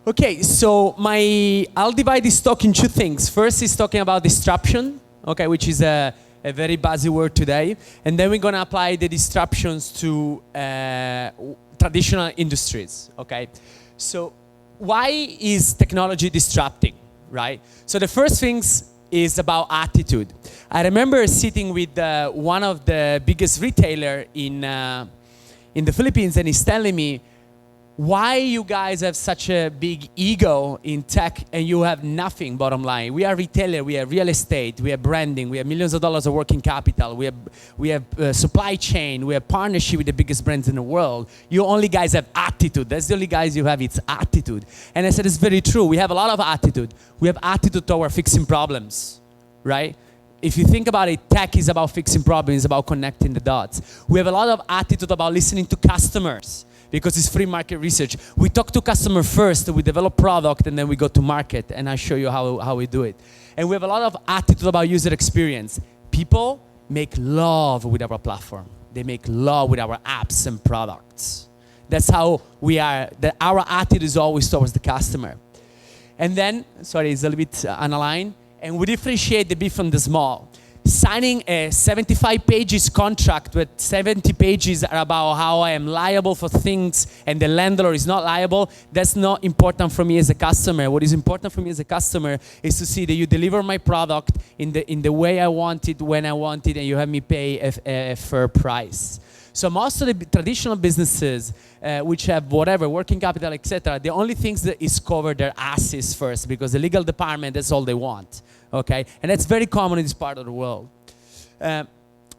Okay, so I'll divide this talk in two things. First is talking about disruption, okay, which is a very buzzy word today. And then we're going to apply the disruptions to traditional industries, okay? So why is technology disrupting, right? So the first things is about attitude. I remember sitting with one of the biggest retailer in the Philippines, and he's telling me, why you guys have such a big ego in tech and you have nothing bottom line? We are retailer, we have real estate, we have branding, we have millions of dollars of working capital, we have supply chain, we have partnership with the biggest brands in the world. You only guys have attitude. That's the only guys you have, it's attitude. And I said, it's very true. We have a lot of attitude. We have attitude toward fixing problems, right? If you think about it, tech is about fixing problems, it's about connecting the dots. We have a lot of attitude about listening to customers, because it's free market research. We talk to customer first, we develop product, and then we go to market, and I show you how we do it. And we have a lot of attitude about user experience. People make love with our platform. They make love with our apps and products. That's how we are. Our attitude is always towards the customer. And then, sorry, it's a little bit unaligned, and we differentiate the big from the small. Signing a 75 pages contract with 70 pages are about how I am liable for things and the landlord is not liable, that's not important for me as a customer. What is important for me as a customer is to see that you deliver my product in the way I want it, when I want it, and you have me pay a fair price. So most of the traditional businesses, which have whatever, working capital, etc., the only things that is covered their asses first, because the legal department, that's all they want. Okay, and that's very common in this part of the world.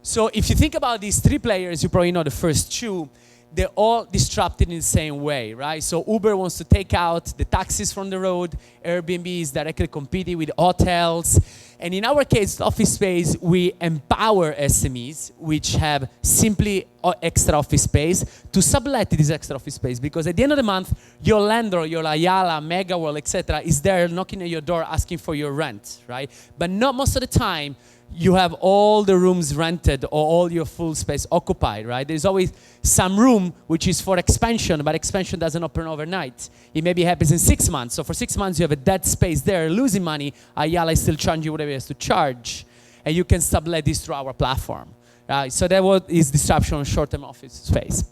So if you think about these three players, you probably know the first two, they're all disrupted in the same way, right? So Uber wants to take out the taxis from the road, Airbnb is directly competing with hotels, and in our case, office space, we empower SMEs, which have simply extra office space, to sublet this extra office space, because at the end of the month, your landlord, your Ayala, Megaworld, etc., is there knocking at your door asking for your rent, right? But not most of the time, you have all the rooms rented or all your full space occupied, right? There's always some room which is for expansion, but expansion doesn't open overnight. It maybe happens in 6 months. So for 6 months, you have a dead space there, losing money. Ayala is still charging you whatever it has to charge. And you can sublet this through our platform. Right? So that is disruption on short-term office space.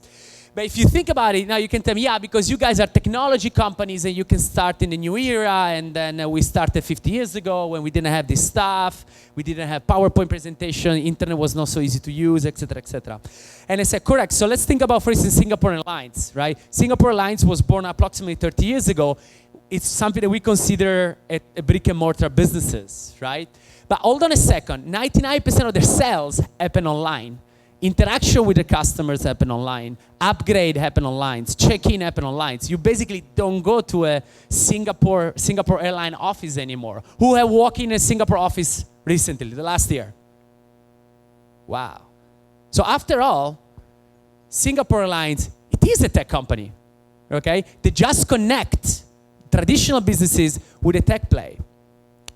But if you think about it, now you can tell me, yeah, because you guys are technology companies and you can start in the new era, and then we started 50 years ago when we didn't have this stuff, we didn't have PowerPoint presentation, internet was not so easy to use, etc., etc. And I said, correct. So let's think about, for instance, Singapore Airlines, right? Singapore Airlines was born approximately 30 years ago. It's something that we consider a brick and mortar businesses, right? But hold on a second, 99% of their sales happen online. Interaction with the customers happen online. Upgrade happen online. Check-in happen online. So you basically don't go to a Singapore airline office anymore. Who have walked in a Singapore office recently, the last year? Wow. So after all, Singapore Airlines, it is a tech company, okay? They just connect traditional businesses with a tech play.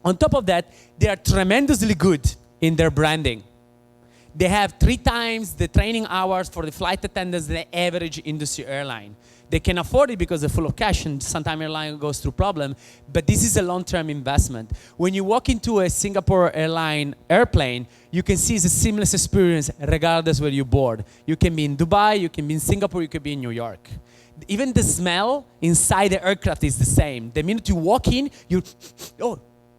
On top of that, they are tremendously good in their branding. They have 3 times the training hours for the flight attendants than the average industry airline. They can afford it because they're full of cash and sometimes airline goes through problem, but this is a long-term investment. When you walk into a Singapore airline airplane, you can see it's a seamless experience regardless where you board. You can be in Dubai, you can be in Singapore, you can be in New York. Even the smell inside the aircraft is the same. The minute you walk in,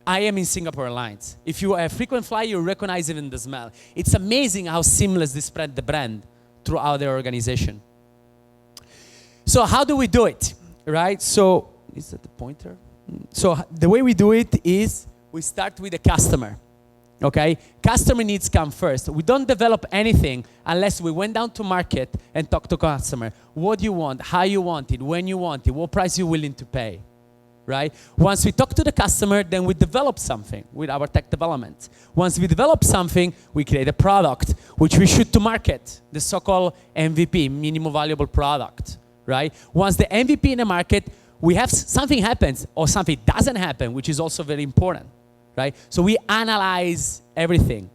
I am in Singapore Airlines. If you are a frequent flyer, you recognize even the smell. It's amazing how seamless they spread the brand throughout their organization. So how do we do it, right? So, is that the pointer? So the way we do it is we start with the customer, okay? Customer needs come first. We don't develop anything unless we went down to market and talk to customer. What do you want? How you want it? When you want it? What price you're willing to pay? Right? Once we talk to the customer, then we develop something with our tech development. Once we develop something, we create a product, which we shoot to market, the so-called MVP, minimum valuable product, right? Once the MVP in the market, we have something happens or something doesn't happen, which is also very important, right? So we analyze everything.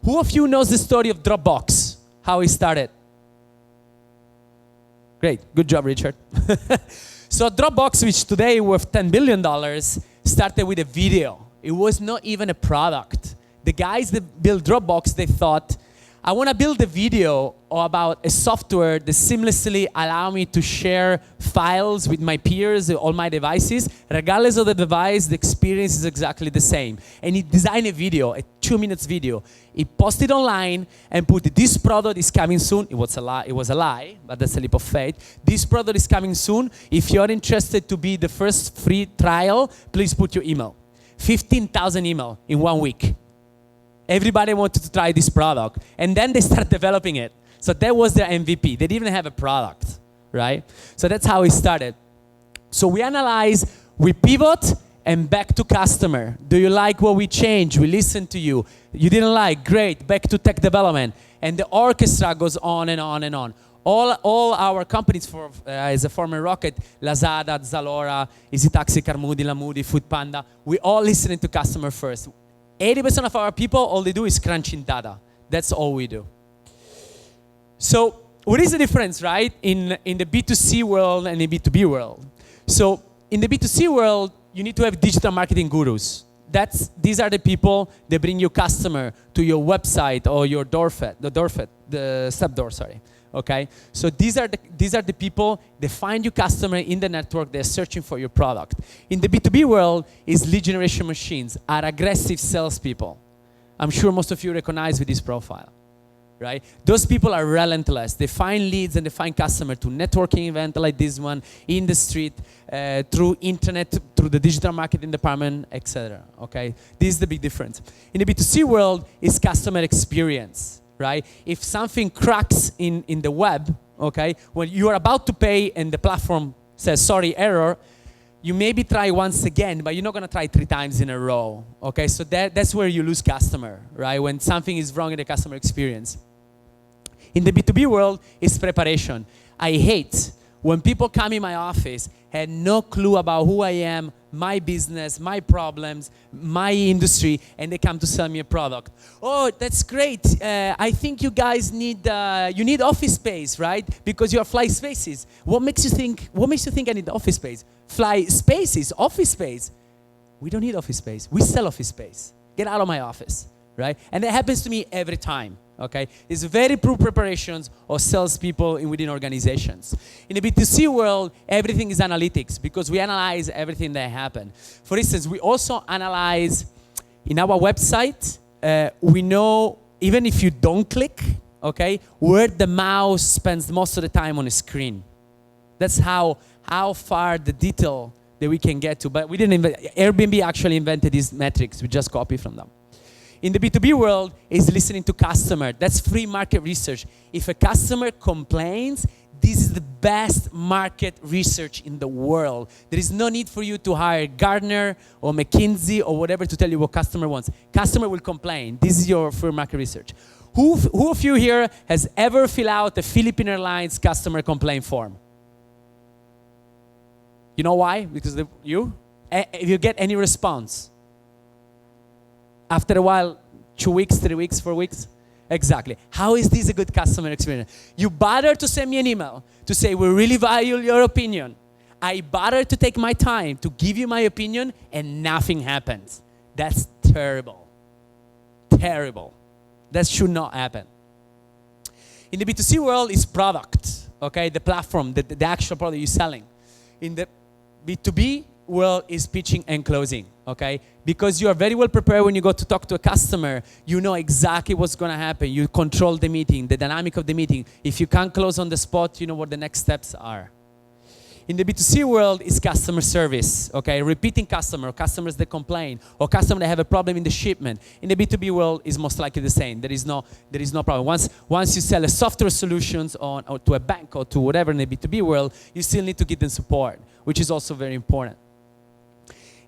Who of you knows the story of Dropbox, how it started? Great, good job, Richard. So Dropbox, which today worth $10 billion, started with a video. It was not even a product. The guys that built Dropbox, they thought, I want to build a video about a software that seamlessly allow me to share files with my peers, all my devices. Regardless of the device, the experience is exactly the same. And he designed a video, a 2-minute video. He posted online and put, this product is coming soon. It was a lie, but that's a leap of faith. This product is coming soon. If you're interested to be the first free trial, please put your email. 15,000 email in 1 week. Everybody wanted to try this product. And then they started developing it. So that was their MVP. They didn't even have a product, right? So that's how it started. So we analyze, we pivot, and back to customer. Do you like what we changed? We listened to you. You didn't like? Great. Back to tech development. And the orchestra goes on and on and on. All our companies, as a former Rocket, Lazada, Zalora, Easy Taxi, Carmudi, Lamudi, Foodpanda, we all listening to customer first. 80% of our people, all they do is crunching data. That's all we do. So what is the difference, right, in the B2C world and the B2B world? So in the B2C world, you need to have digital marketing gurus. These are the people that bring your customer to your website or your the step door, sorry. Okay, so these are the people that find your customer in the network. They're searching for your product. In the B2B world, is lead generation machines, are aggressive salespeople. I'm sure most of you recognize with this profile, right? Those people are relentless. They find leads and they find customer through networking event like this one, in the street, through internet, through the digital marketing department, etc. Okay, this is the big difference. In the B2C world, is customer experience. Right? If something cracks in the web, okay, when you are about to pay and the platform says, sorry, error, you maybe try once again, but you're not going to try 3 times in a row, okay? So that's where you lose customer, right? When something is wrong in the customer experience. In the B2B world, it's preparation. I hate when people come in my office, had no clue about who I am, my business, my problems, my industry, and they come to sell me a product. Oh, that's great. I think you guys need office space, right? Because you are Flyspaces. What makes you think I need office space? Flyspaces, office space. We don't need office space. We sell office space. Get out of my office, right? And that happens to me every time. Okay, it's very poor preparations of salespeople within organizations. In the B2C world, everything is analytics because we analyze everything that happened. For instance, we also analyze in our website. We know even if you don't click, okay, where the mouse spends most of the time on a screen. That's how far the detail that we can get to. But we didn't invent. Airbnb actually invented these metrics. We just copy from them. In the B2B world, is listening to customer. That's free market research. If a customer complains, this is the best market research in the world. There is no need for you to hire Gartner or McKinsey or whatever to tell you what customer wants. Customer will complain. This is your free market research. Who of you here has ever filled out a Philippine Airlines customer complaint form? You know why? Because if you get any response, after a while, 2 weeks, 3 weeks, 4 weeks? Exactly. How is this a good customer experience? You bother to send me an email to say, we really value your opinion. I bother to take my time to give you my opinion and nothing happens. That's terrible. Terrible. That should not happen. In the B2C world, it's product, okay? The platform, the actual product you're selling. In the B2B world, is pitching and closing, okay? Because you are very well prepared when you go to talk to a customer, you know exactly what's going to happen. You control the meeting, the dynamic of the meeting. If you can't close on the spot, you know what the next steps are. In the B2C world, is customer service, okay? Repeating customers that complain, or customers that have a problem in the shipment. In the B2B world, is most likely the same. There is no problem. Once you sell a software solutions or to a bank or to whatever in the B2B world, you still need to give them support, which is also very important.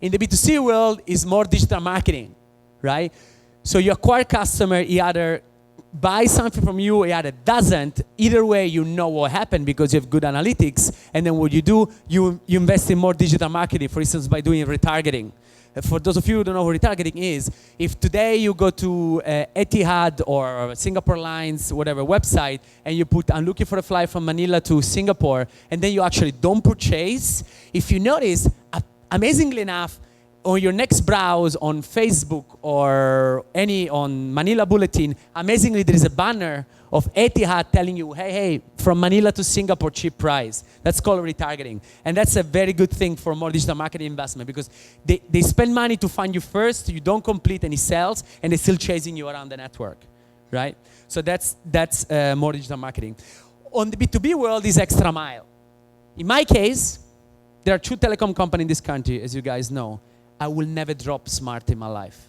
In the B2C world, is more digital marketing, right? So you acquire customer, you either buy something from you, yeah, that doesn't, either way you know what happened because you have good analytics, and then what you do, you invest in more digital marketing, for instance, by doing retargeting. For those of you who don't know what retargeting is, if today you go to Etihad or Singapore Airlines, whatever website, and you put, I'm looking for a flight from Manila to Singapore, and then you actually don't purchase, if you notice, amazingly enough, on your next browse on Facebook or on Manila Bulletin, amazingly there is a banner of Etihad telling you, hey, from Manila to Singapore, cheap price. That's called retargeting. And that's a very good thing for more digital marketing investment because they spend money to find you first, you don't complete any sales, and they're still chasing you around the network, right? So that's more digital marketing. On the B2B world is extra mile. In my case, there are 2 telecom companies in this country, as you guys know. I will never drop Smart in my life.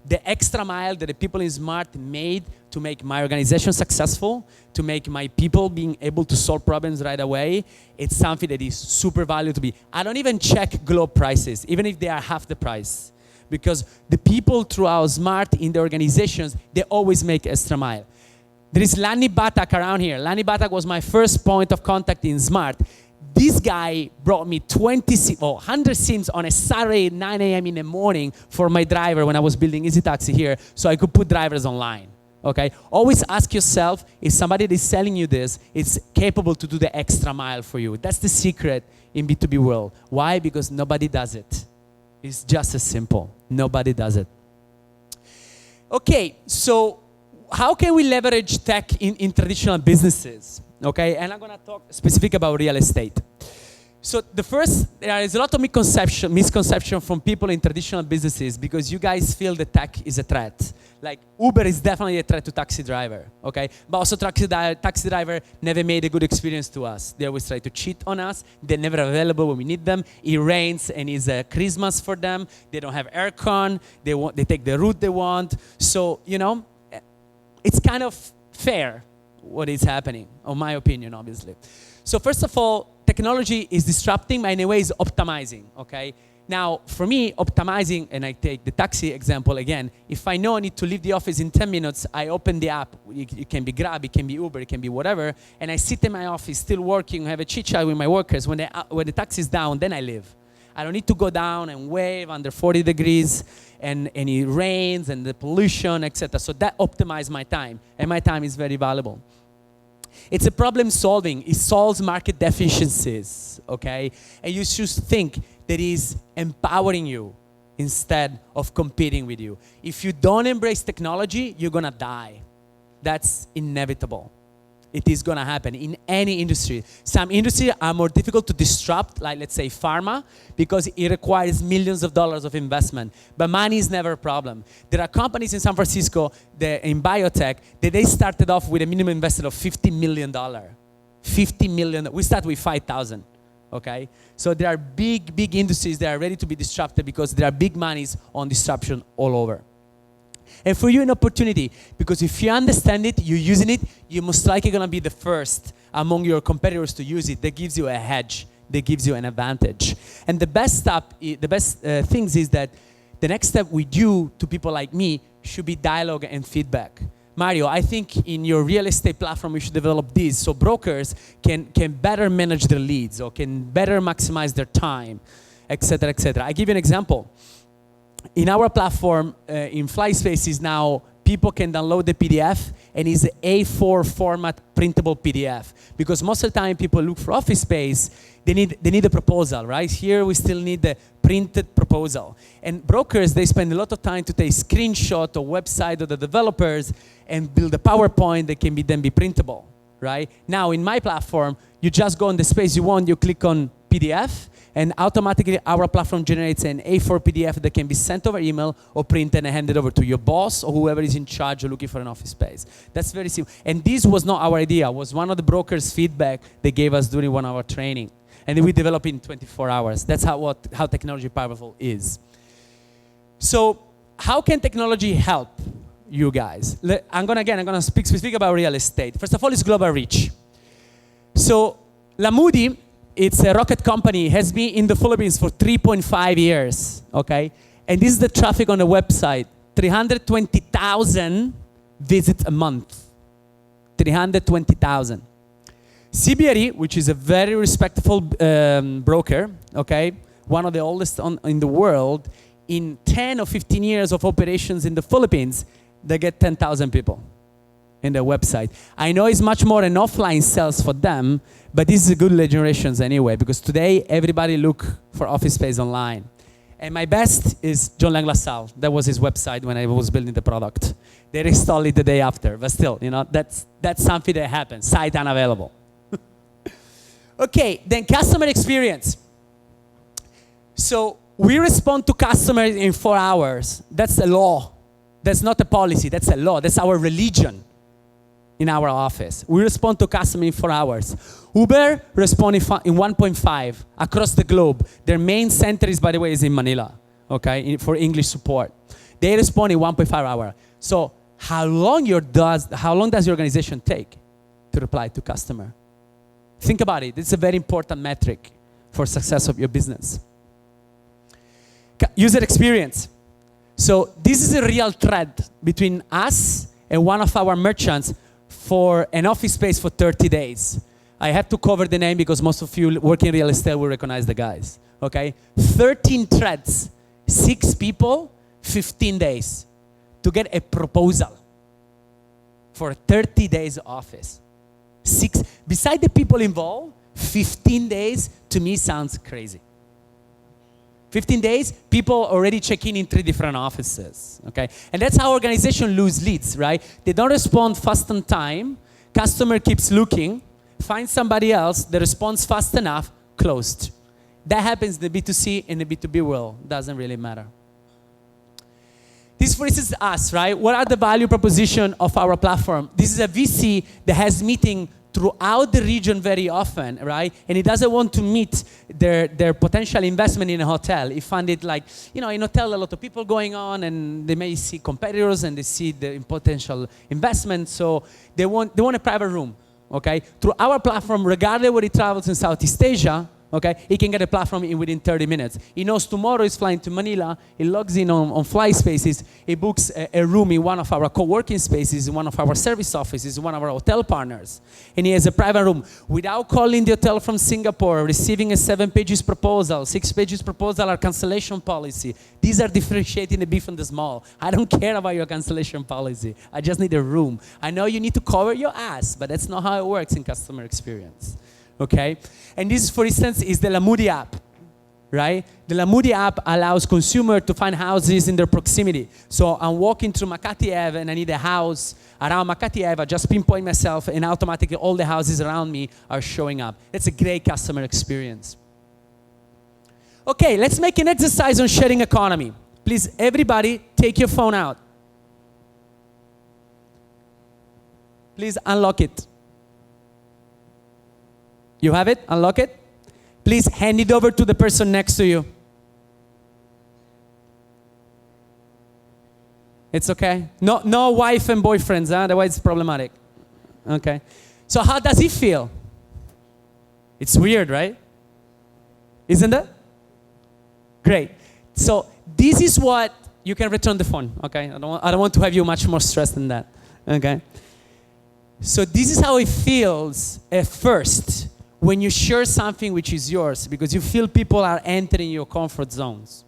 The extra mile that the people in Smart made to make my organization successful, to make my people being able to solve problems right away, it's something that is super valuable to me. I don't even check globe prices, even if they are half the price. Because the people throughout Smart in the organizations, they always make extra mile. There is Lani Batak around here. Lani Batak was my first point of contact in Smart. This guy brought me 100 SIMs on a Saturday at 9 a.m. in the morning for my driver when I was building Easy Taxi here, so I could put drivers online, okay? Always ask yourself if somebody that is selling you this is capable to do the extra mile for you. That's the secret in B2B world. Why? Because nobody does it. It's just as simple. Nobody does it. Okay, so how can we leverage tech in traditional businesses? Okay, and I'm gonna talk specific about real estate. So there is a lot of misconception from people in traditional businesses because you guys feel that tech is a threat. Like Uber is definitely a threat to taxi driver, okay? But also taxi driver never made a good experience to us. They always try to cheat on us. They're never available when we need them. It rains and it's Christmas for them. They don't have aircon. They take the route they want. So, it's kind of fair what is happening, in my opinion, obviously. So first of all, technology is disrupting, but in a way is optimizing, okay? Now, for me, optimizing, and I take the taxi example again, if I know I need to leave the office in 10 minutes, I open the app. It can be Grab, it can be Uber, it can be whatever, and I sit in my office still working, have a chit-chat with my workers. When the taxi is down, then I leave. I don't need to go down and wave under 40 degrees and it rains and the pollution, etc. So that optimizes my time, and my time is very valuable. It's a problem solving. It solves market deficiencies, okay? And you should think that is empowering you instead of competing with you. If you don't embrace technology, you're gonna die. That's inevitable. It is gonna happen in any industry. Some industries are more difficult to disrupt, like let's say pharma, because it requires millions of dollars of investment. But money is never a problem. There are companies in San Francisco, in biotech, that they started off with a minimum investment of $50 million. $50 million, we start with 5,000, okay? So there are big industries that are ready to be disrupted because there are big monies on disruption all over. And for you, an opportunity, because if you understand it, you're using it, you're most likely going to be the first among your competitors to use it. That gives you a hedge. That gives you an advantage. And the best things is that the next step with you, to people like me, should be dialogue and feedback. Mario, I think in your real estate platform, you should develop this so brokers can better manage their leads or can better maximize their time, etc., etc. I give you an example. In our platform, in Flyspaces now, people can download the PDF and it's an A4 format printable PDF. Because most of the time people look for office space, they need a proposal, right? Here we still need the printed proposal. And brokers, they spend a lot of time to take screenshot or website of the developers and build a PowerPoint that can then be printable, right? Now in my platform, you just go on the space you want, you click on PDF, and automatically our platform generates an A4 PDF that can be sent over email or printed and handed over to your boss or whoever is in charge of looking for an office space. That's very simple. And this was not our idea. It was one of the brokers' feedback they gave us during 1 hour training. And we developed it in 24 hours. That's how technology powerful is. So how can technology help you guys? I'm gonna speak specifically about real estate. First of all, it's global reach. So Lamudi, it's a rocket company, has been in the Philippines for 3.5 years, okay? And this is the traffic on the website, 320,000 visits a month. 320,000. CBRE, which is a very respectable broker, okay, one of the oldest in the world, in 10 or 15 years of operations in the Philippines, they get 10,000 people in their website. I know it's much more an offline sales for them, but this is a good lead generations anyway, because today everybody look for office space online. And my best is John Lang LaSalle. That was his website when I was building the product. They installed it the day after, but still, you know, that's something that happens, site unavailable. Okay, then customer experience. So we respond to customers in 4 hours. That's a law. That's not a policy, that's a law. That's our religion in our office. We respond to customers in 4 hours. Uber respond in 1.5 across the globe. Their main center is, by the way, is in Manila, okay, for English support. They respond in 1.5 hours. So how long does your organization take to reply to customer? Think about it. It's a very important metric for success of your business. User experience. So this is a real thread between us and one of our merchants for an office space for 30 days. I have to cover the name because most of you working in real estate will recognize the guys. Okay? 13 threads, 6 people, 15 days to get a proposal for a 30 days office. 6, beside the people involved, 15 days to me sounds crazy. 15 days, people already check in 3 different offices, okay? And that's how organizations lose leads, right? They don't respond fast on time, customer keeps looking, find somebody else that responds fast enough, closed. That happens in the B2C and the B2B world, doesn't really matter. This, for instance, us, right? What are the value proposition of our platform? This is a VC that has meeting throughout the region very often, right? And he doesn't want to meet their potential investment in a hotel. He find it like, you know, in a hotel, a lot of people going on, and they may see competitors and they see the potential investment. So they want a private room, okay? Through our platform, regardless where he travels in Southeast Asia, okay, he can get a platform within 30 minutes. He knows tomorrow he's flying to Manila. He logs in on Flyspaces. He books a room in one of our co-working spaces, in one of our service offices, one of our hotel partners. And he has a private room without calling the hotel from Singapore, receiving a 7 pages proposal, 6 pages proposal, our cancellation policy. These are differentiating the big from the small. I don't care about your cancellation policy. I just need a room. I know you need to cover your ass, but that's not how it works in customer experience. Okay? And this, for instance, is the Lamudi app, right? The Lamudi app allows consumers to find houses in their proximity. So I'm walking through Makati Ave and I need a house around Makati Ave. I just pinpoint myself and automatically all the houses around me are showing up. It's a great customer experience. Okay, let's make an exercise on sharing economy. Please, everybody, take your phone out. Please unlock it. You have it? Unlock it? Please hand it over to the person next to you. It's okay? No wife and boyfriends, huh? Otherwise it's problematic. Okay. So how does it feel? It's weird, right? Isn't it? Great. So this is what you can return the phone, okay? I don't want to have you much more stressed than that, okay? So this is how it feels at first when you share something which is yours, because you feel people are entering your comfort zones.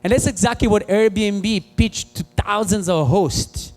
And that's exactly what Airbnb pitched to thousands of hosts.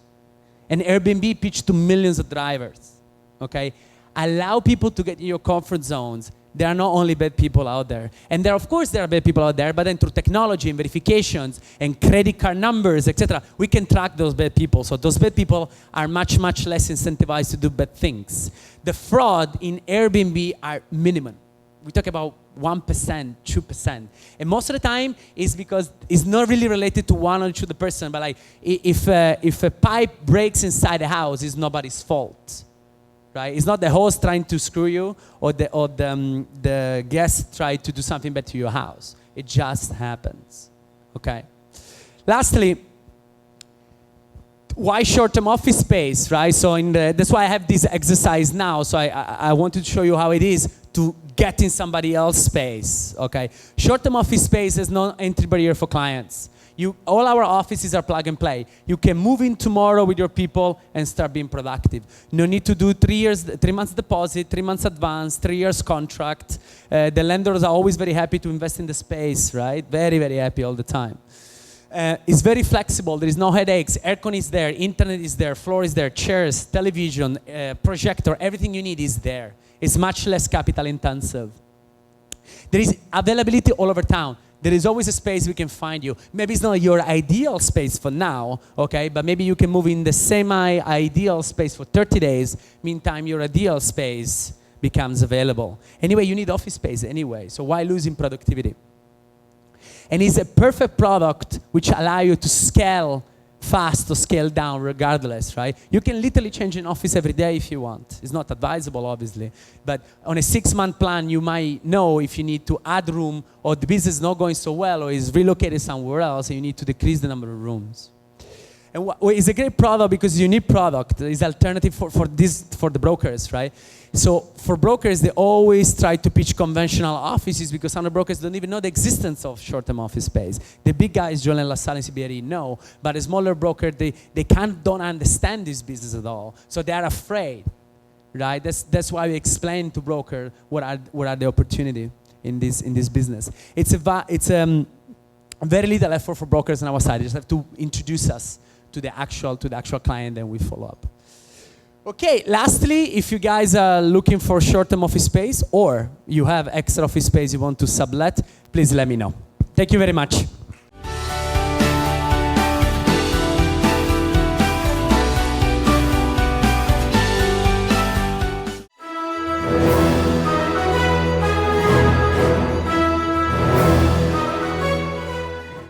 And Airbnb pitched to millions of drivers, okay? Allow people to get in your comfort zones. There are not only bad people out there. And of course there are bad people out there, but then through technology and verifications and credit card numbers, etc., we can track those bad people. So those bad people are much, much less incentivized to do bad things. The fraud in Airbnb are minimum. We talk about 1%, 2%. And most of the time is because it's not really related to one or two the person, but like if a pipe breaks inside the house, it's nobody's fault. Right? It's not the host trying to screw you or the guest try to do something bad to your house. It just happens. Okay? Lastly, why short-term office space, right? So that's why I have this exercise now. So I wanted to show you how it is to get in somebody else's space, okay? Short-term office space is no entry barrier for clients. All our offices are plug and play. You can move in tomorrow with your people and start being productive. No need to do 3 months deposit, 3 months advance, 3 years contract. The lenders are always very happy to invest in the space, right? Very, very happy all the time. It's very flexible. There is no headaches. Aircon is there, internet is there, floor is there, chairs, television, projector, everything you need is there. It's much less capital intensive. There is availability all over town. There is always a space we can find you. Maybe it's not your ideal space for now, okay? But maybe you can move in the semi-ideal space for 30 days. Meantime, your ideal space becomes available. Anyway, you need office space anyway, so why losing productivity? And it's a perfect product which allows you to scale fast or scale down regardless, right? You can literally change an office every day if you want. It's not advisable, obviously. But on a 6-month plan, you might know if you need to add room or the business is not going so well or is relocated somewhere else and you need to decrease the number of rooms. And it's a great product because it's a unique product. It's alternative for the brokers, right? So for brokers, they always try to pitch conventional offices because some of the brokers don't even know the existence of short-term office space. The big guys, Joel and LaSalle and CBRE, know, but a smaller broker, they don't understand this business at all. So they are afraid, right? That's why we explain to broker what are the opportunity in this business. It's very little effort for brokers on our side. They just have to introduce us to the actual client and we follow up. Okay, lastly, if you guys are looking for short-term office space or you have extra office space you want to sublet, please let me know. Thank you very much.